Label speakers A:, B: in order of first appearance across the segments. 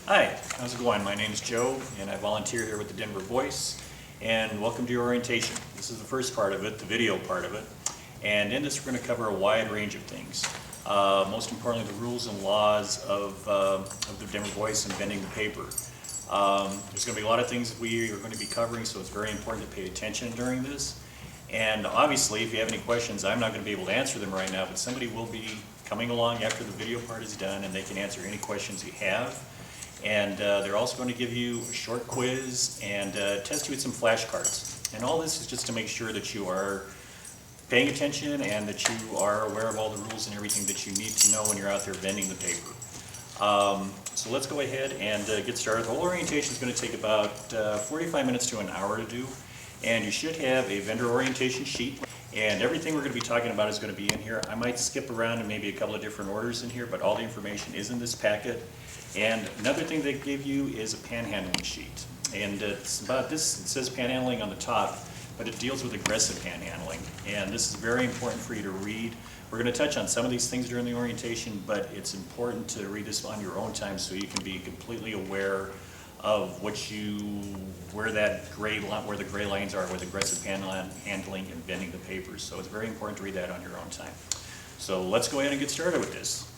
A: Hi, how's it going? My name is Joe, and I volunteer here with the Denver Voice, and welcome to your orientation. This is the first part of it, the video part of it, and in this we're going to cover a wide range of things. Most importantly, the rules and laws of the Denver Voice and vending the paper. There's going to be a lot of things that we are going to be covering, so it's very important to pay attention during this. And obviously, if you have any questions, I'm not going to be able to answer them right now, but somebody will be coming along after the video part is done, and they can answer any questions you have. And they're also going to give you a short quiz and test you with some flashcards. And all this is just to make sure that you are paying attention and that you are aware of all the rules and everything that you need to know when you're out there vending the paper. So let's go ahead and get started. The whole orientation is going to take about 45 minutes to an hour to do. And you should have a vendor orientation sheet. And everything we're going to be talking about is going to be in here. I might skip around in maybe a couple of different orders in here, but all the information is in this packet. And another thing they give you is a panhandling sheet. And it's about this, it says panhandling on the top, but it deals with aggressive panhandling. And this is very important for you to read. We're going to touch on some of these things during the orientation, but it's important to read this on your own time so you can be completely aware of where the gray lines are with aggressive panhandling and vending the papers. So it's very important to read that on your own time. So let's go ahead and get started with this.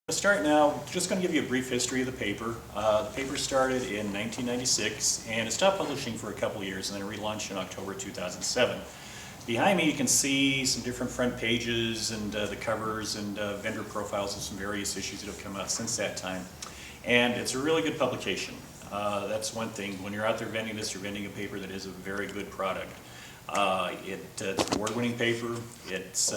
A: To start now, just going to give you a brief history of the paper. The paper started in 1996 and it stopped publishing for a couple of years and then relaunched in October 2007. Behind me you can see some different front pages and the covers and vendor profiles of some various issues that have come out since that time. And it's a really good publication. That's one thing. When you're out there vending this, you're vending a paper that is a very good product. It's an award-winning paper. It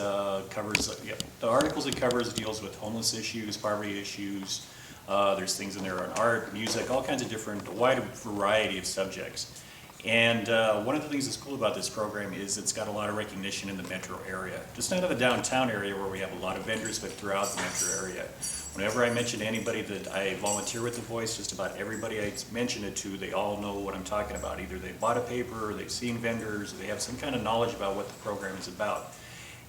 A: covers, the articles it covers deals with homeless issues, poverty issues. There's things in there on art, music, all kinds of different, a wide variety of subjects. And one of the things that's cool about this program is it's got a lot of recognition in the metro area. Just not in the downtown area where we have a lot of vendors, but throughout the metro area. Whenever I mention to anybody that I volunteer with the Voice, just about everybody I mention it to, they all know what I'm talking about. Either they bought a paper, or they've seen vendors, or they have some kind of knowledge about what the program is about.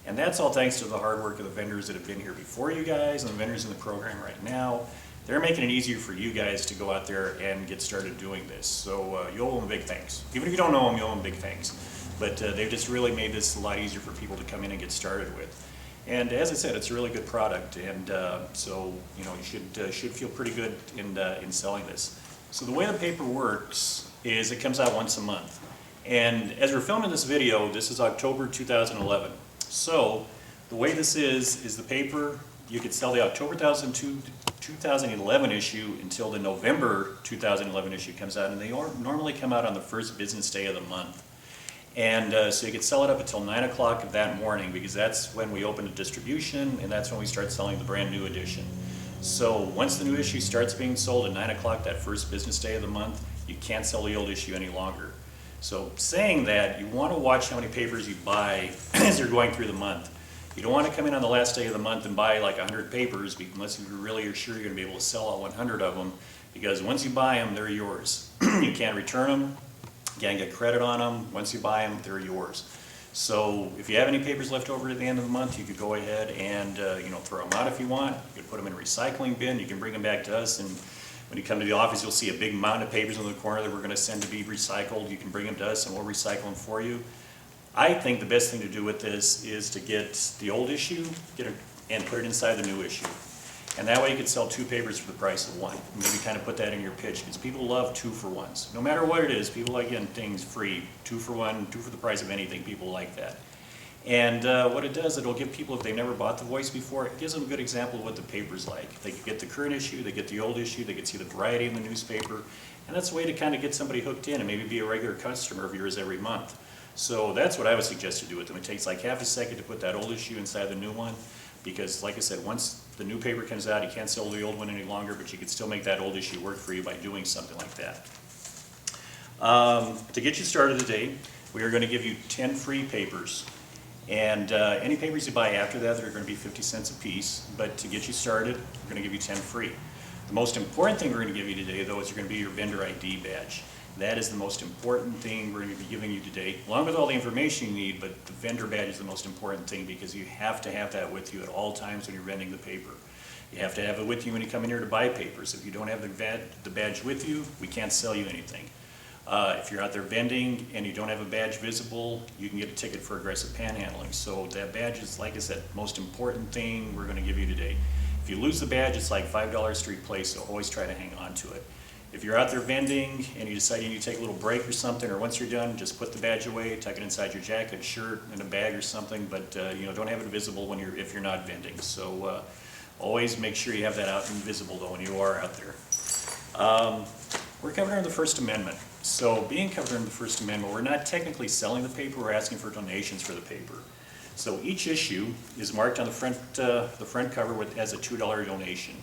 A: And that's all thanks to the hard work of the vendors that have been here before you guys, and the vendors in the program right now. They're making it easier for you guys to go out there and get started doing this. So you owe them big thanks. Even if you don't know them, you owe them big thanks. But they've just really made this a lot easier for people to come in and get started with. And as I said, it's a really good product, and so you know you should feel pretty good in selling this. So the way the paper works is it comes out once a month. And as we're filming this video, this is October 2011. So the way this is the paper, you could sell the October 2011 issue until the November 2011 issue comes out, and they normally come out on the first business day of the month. And so you could sell it up until 9 o'clock of that morning because that's when we open the distribution and that's when we start selling the brand new edition. So once the new issue starts being sold at 9 o'clock that first business day of the month, you can't sell the old issue any longer. So saying that, you want to watch how many papers you buy as you're going through the month. You don't want to come in on the last day of the month and buy like 100 papers unless you really are sure you're going to be able to sell all 100 of them, because once you buy them, they're yours. You can't return them. You can't get credit on them. Once you buy them, they're yours. So if you have any papers left over at the end of the month, you could go ahead and throw them out if you want. You could put them in a recycling bin. You can bring them back to us, and when you come to the office, you'll see a big mountain of papers in the corner that we're going to send to be recycled. You can bring them to us, and we'll recycle them for you. I think the best thing to do with this is to get the old issue and put it inside the new issue. And that way you could sell 2 papers for the price of 1. Maybe kind of put that in your pitch, because people love 2-for-1s. No matter what it is, people like getting things free. 2 for 1, 2 for the price of anything, people like that. And what it does, it'll give people, if they've never bought the Voice before, it gives them a good example of what the paper's like. They could get the current issue, they get the old issue, they could see the variety in the newspaper, and that's a way to kind of get somebody hooked in and maybe be a regular customer of yours every month. So that's what I would suggest to do with them. It takes like half a second to put that old issue inside the new one, because like I said, once the new paper comes out, you can't sell the old one any longer, but you can still make that old issue work for you by doing something like that. To get you started today, we are going to give you 10 free papers. And any papers you buy after that, they're going to be 50 cents a piece. But to get you started, we're going to give you 10 free. The most important thing we're going to give you today, though, is going to be your vendor ID badge. That is the most important thing we're going to be giving you today, along with all the information you need, but the vendor badge is the most important thing because you have to have that with you at all times when you're vending the paper. You have to have it with you when you come in here to buy papers. If you don't have the badge with you, we can't sell you anything. If you're out there vending and you don't have a badge visible, you can get a ticket for aggressive panhandling. So that badge is, like I said, most important thing we're going to give you today. If you lose the badge, it's like $5 to replace, so always try to hang on to it. If you're out there vending and you decide you need to take a little break or something, or once you're done, just put the badge away, tuck it inside your jacket, shirt, in a bag or something, but don't have it visible if you're not vending. So always make sure you have that out and visible though when you are out there. We're covered under the First Amendment. So being covered under the First Amendment, we're not technically selling the paper, we're asking for donations for the paper. So each issue is marked on the front cover as a $2 donation.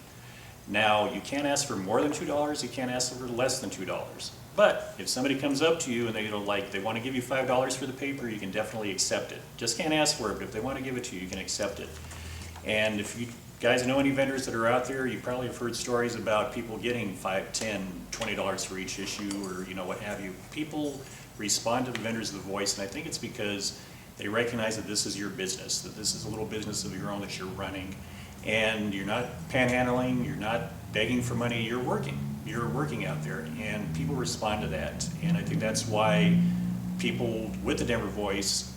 A: Now, you can't ask for more than $2, you can't ask for less than $2. But if somebody comes up to you and they want to give you $5 for the paper, you can definitely accept it. Just can't ask for it, but if they want to give it to you, you can accept it. And if you guys know any vendors that are out there, you probably have heard stories about people getting $5, $10, $20 for each issue, or what have you. People respond to the vendors of the voice, and I think it's because they recognize that this is your business, that this is a little business of your own that you're running, and you're not panhandling, you're not begging for money, you're working out there, and people respond to that. And I think that's why people with the Denver Voice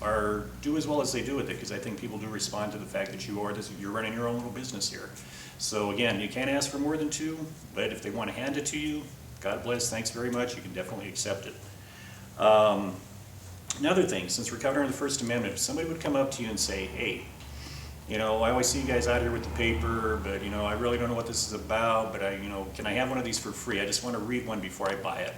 A: do as well as they do with it, because I think people do respond to the fact that you're running your own little business here. So again, you can't ask for more than $2, but if they want to hand it to you, God bless, thanks very much, you can definitely accept it. Another thing, since we're covering the First Amendment, if somebody would come up to you and say, hey, I always see you guys out here with the paper, but I really don't know what this is about, but can I have one of these for free? I just want to read one before I buy it.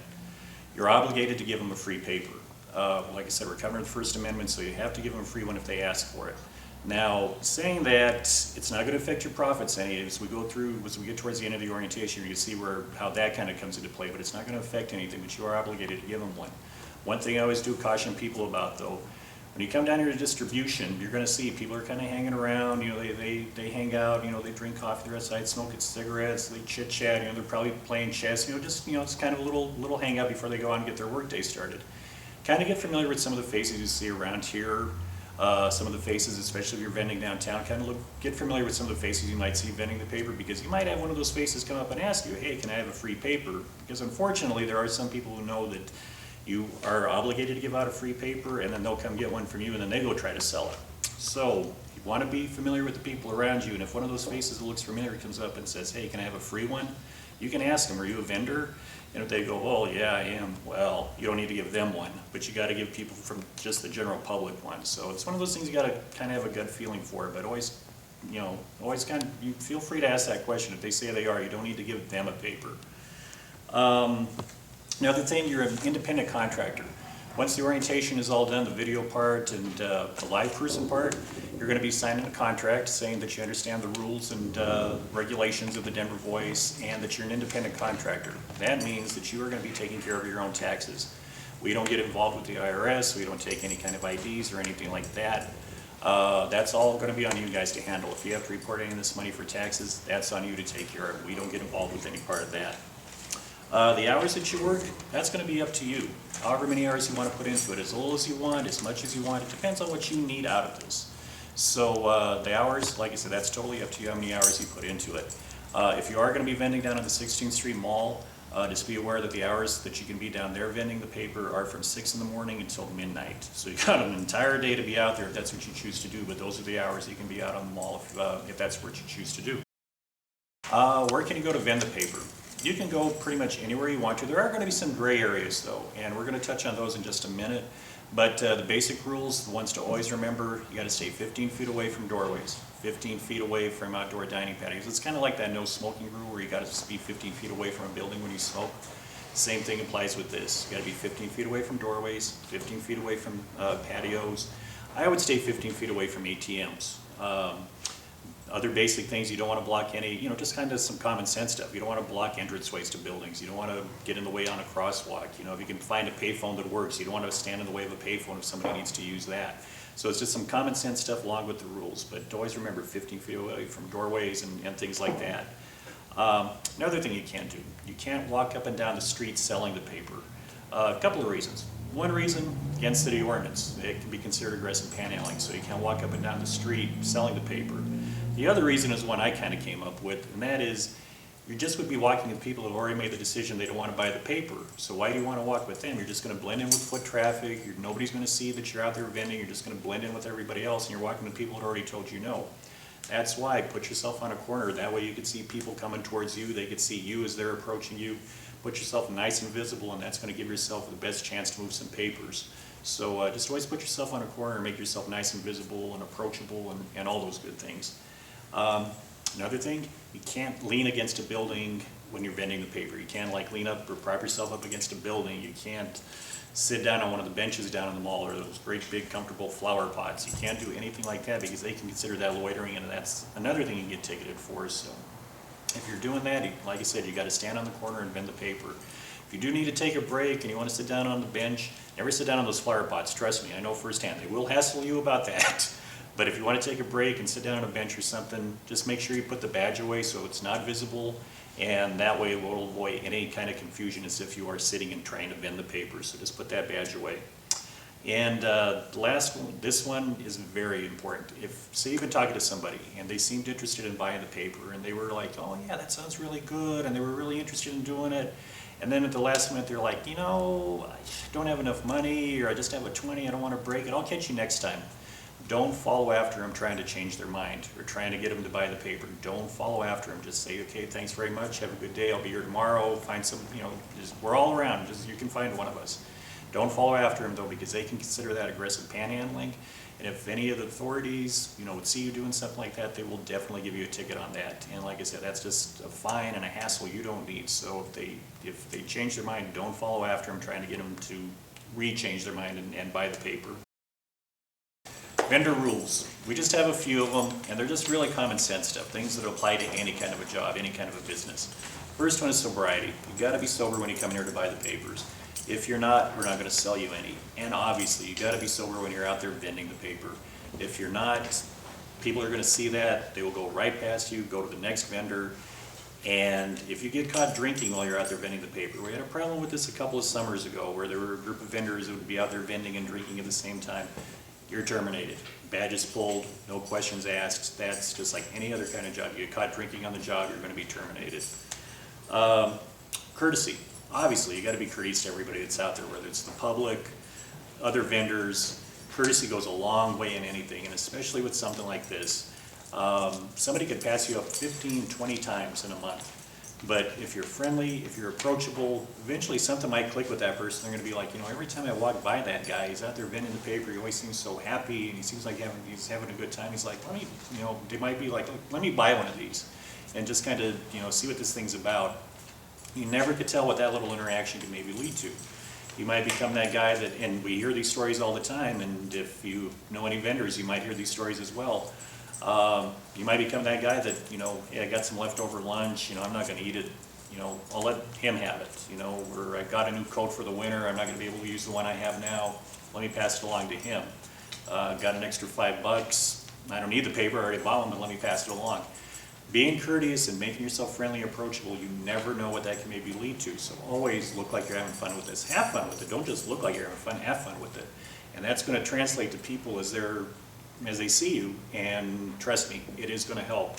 A: You're obligated to give them a free paper. Like I said, we're covering the First Amendment, so you have to give them a free one if they ask for it. Now, saying that, it's not going to affect your profits any. As we get towards the end of the orientation, you can see how that kind of comes into play, but it's not going to affect anything, but you are obligated to give them one. One thing I always do caution people about, though, when you come down here to distribution, you're going to see people are kind of hanging around, they hang out, they drink coffee, they're outside smoking cigarettes, they chit-chat, they're probably playing chess, it's kind of a little hang out before they go out and get their work day started. Kind of get familiar with some of the faces you see around here, some of the faces, especially if you're vending downtown, get familiar with some of the faces you might see vending the paper, because you might have one of those faces come up and ask you, hey, can I have a free paper? Because unfortunately, there are some people who know that you are obligated to give out a free paper, and then they'll come get one from you, and then they go try to sell it. So you want to be familiar with the people around you, and if one of those faces that looks familiar comes up and says, hey, can I have a free one? You can ask them, are you a vendor? And if they go, oh yeah, I am, well, you don't need to give them one, but you got to give people from just the general public one. So it's one of those things you got to kind of have a gut feeling for, but always you feel free to ask that question. If they say they are, you don't need to give them a paper. Another thing, you're an independent contractor. Once the orientation is all done, the video part and the live person part, you're going to be signing a contract saying that you understand the rules and regulations of the Denver Voice and that you're an independent contractor. That means that you are going to be taking care of your own taxes. We don't get involved with the IRS, we don't take any kind of IDs or anything like that. That's all going to be on you guys to handle. If you have to report any of this money for taxes, that's on you to take care of. We don't get involved with any part of that. The hours that you work, that's going to be up to you. However many hours you want to put into it, as little as you want, as much as you want, it depends on what you need out of this. So the hours, like I said, that's totally up to you how many hours you put into it. If you are going to be vending down on the 16th Street Mall, just be aware that the hours that you can be down there vending the paper are from 6 in the morning until midnight. So you've got an entire day to be out there if that's what you choose to do, but those are the hours you can be out on the mall if that's what you choose to do. Where can you go to vend the paper? You can go pretty much anywhere you want to. There are going to be some gray areas though, and we're going to touch on those in just a minute. But the basic rules, the ones to always remember, you got to stay 15 feet away from doorways, 15 feet away from outdoor dining patios. It's kind of like that no smoking rule where you got to be 15 feet away from a building when you smoke. Same thing applies with this. You got to be 15 feet away from doorways, 15 feet away from patios. I would stay 15 feet away from ATMs. Other basic things, you don't want to block any, just kind of some common sense stuff. You don't want to block entranceways to buildings. You don't want to get in the way on a crosswalk. If you can find a payphone that works, you don't want to stand in the way of a payphone if somebody needs to use that. So it's just some common sense stuff along with the rules. But always remember 15 feet away from doorways and things like that. Another thing you can't do, you can't walk up and down the street selling the paper. A couple of reasons. One reason, against city ordinance. It can be considered aggressive panhandling, so you can't walk up and down the street selling the paper. The other reason is one I kind of came up with, and that is you just would be walking with people who have already made the decision they don't want to buy the paper. So why do you want to walk with them? You're just going to blend in with foot traffic. Nobody's going to see that you're out there vending. You're just going to blend in with everybody else, and you're walking with people that already told you no. That's why put yourself on a corner. That way you could see people coming towards you. They could see you as they're approaching you. Put yourself nice and visible, and that's going to give yourself the best chance to move some papers. So just always put yourself on a corner and make yourself nice and visible and approachable and all those good things. Another thing, you can't lean against a building when you're vending the paper. You can't like lean up or prop yourself up against a building. You can't sit down on one of the benches down in the mall or those great big comfortable flower pots. You can't do anything like that because they can consider that loitering, and that's another thing you can get ticketed for. So if you're doing that, like I said, you got to stand on the corner and vend the paper. If you do need to take a break and you want to sit down on the bench, never sit down on those flower pots. Trust me, I know firsthand. They will hassle you about that. But if you want to take a break and sit down on a bench or something, just make sure you put the badge away so it's not visible, and that way it will avoid any kind of confusion as if you are sitting and trying to vend the paper. So just put that badge away. And the last one, this one is very important. If, say you've been talking to somebody and they seemed interested in buying the paper and they were like, oh yeah, that sounds really good, and they were really interested in doing it, and then at the last minute they're like, you know, I don't have enough money, or I just have a 20, I don't want to break it, I'll catch you next time. Don't follow after them trying to change their mind or trying to get them to buy the paper. Don't follow after them. Just say, okay, thanks very much, have a good day, I'll be here tomorrow, find some, you know, we're all around, just you can find one of us. Don't follow after them though, because they can consider that aggressive panhandling, and if any of the authorities, you know, would see you doing something like that, they will definitely give you a ticket on that. And like I said, that's just a fine and a hassle you don't need. So if they change their mind, don't follow after them trying to get them to re-change their mind and buy the paper. Vendor rules. We just have a few of them, and they're just really common sense stuff, things that apply to any kind of a job, any kind of a business. First one is sobriety. You've got to be sober when you come in here to buy the papers. If you're not, we're not going to sell you any. And obviously, you've got to be sober when you're out there vending the paper. If you're not, people are going to see that. They will go right past you, go to the next vendor. And if you get caught drinking while you're out there vending the paper, we had a problem with this a couple of summers ago where there were a group of vendors that would be out there vending and drinking at the same time. You're terminated. Badge is pulled, no questions asked. That's just like any other kind of job. You get caught drinking on the job, you're going to be terminated. Courtesy. Obviously, you got to be courteous to everybody that's out there, whether it's the public, other vendors. Courtesy goes a long way in anything, and especially with something like this. Somebody could pass you up 15, 20 times in a month. But if you're friendly, if you're approachable, eventually something might click with that person. They're going to be like, you know, every time I walk by that guy, he's out there vending the paper, he always seems so happy, and he seems like he's having a good time. He's like, let me, you know, they might be like, let me buy one of these, and just kind of, you know, see what this thing's about. You never could tell what that little interaction could maybe lead to. You might become that guy that, and we hear these stories all the time, and if you know any vendors, you might hear these stories as well. You might become that guy that, you know, hey, I got some leftover lunch, you know, I'm not going to eat it, you know, I'll let him have it, you know, or I got a new coat for the winter, I'm not going to be able to use the one I have now, let me pass it along to him. Got an extra $5, I don't need the paper, I already bought one, but let me pass it along. Being courteous and making yourself friendly and approachable, you never know what that can maybe lead to, so always look like you're having fun with this. Have fun with it, don't just look like you're having fun, have fun with it. And that's going to translate to people as they see you, and trust me, it is going to help.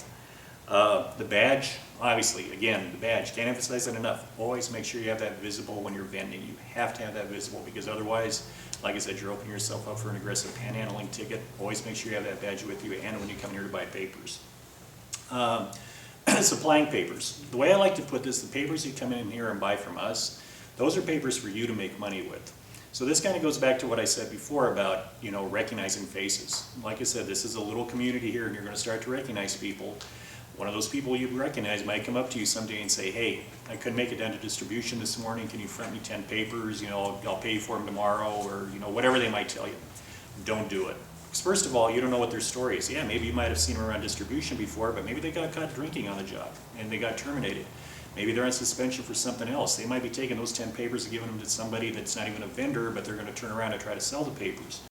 A: The badge, obviously, again, the badge, can't emphasize that enough. Always make sure you have that visible when you're vending. You have to have that visible, because otherwise, like I said, you're opening yourself up for an aggressive panhandling ticket. Always make sure you have that badge with you, and when you come here to buy papers. Supplying papers. The way I like to put this, the papers you come in here and buy from us, those are papers for you to make money with. So this kind of goes back to what I said before about, you know, recognizing faces. Like I said, this is a little community here, and you're going to start to recognize people. One of those people you recognize might come up to you someday and say, hey, I couldn't make it down to distribution this morning, can you front me 10 papers, you know, I'll pay you for them tomorrow, or, you know, whatever they might tell you. Don't do it. Because first of all, you don't know what their story is. Yeah, maybe you might have seen them around distribution before, but maybe they got caught drinking on the job, and they got terminated. Maybe they're on suspension for something else. They might be taking those 10 papers and giving them to somebody that's not even a vendor, but they're going to turn around and try to sell the papers.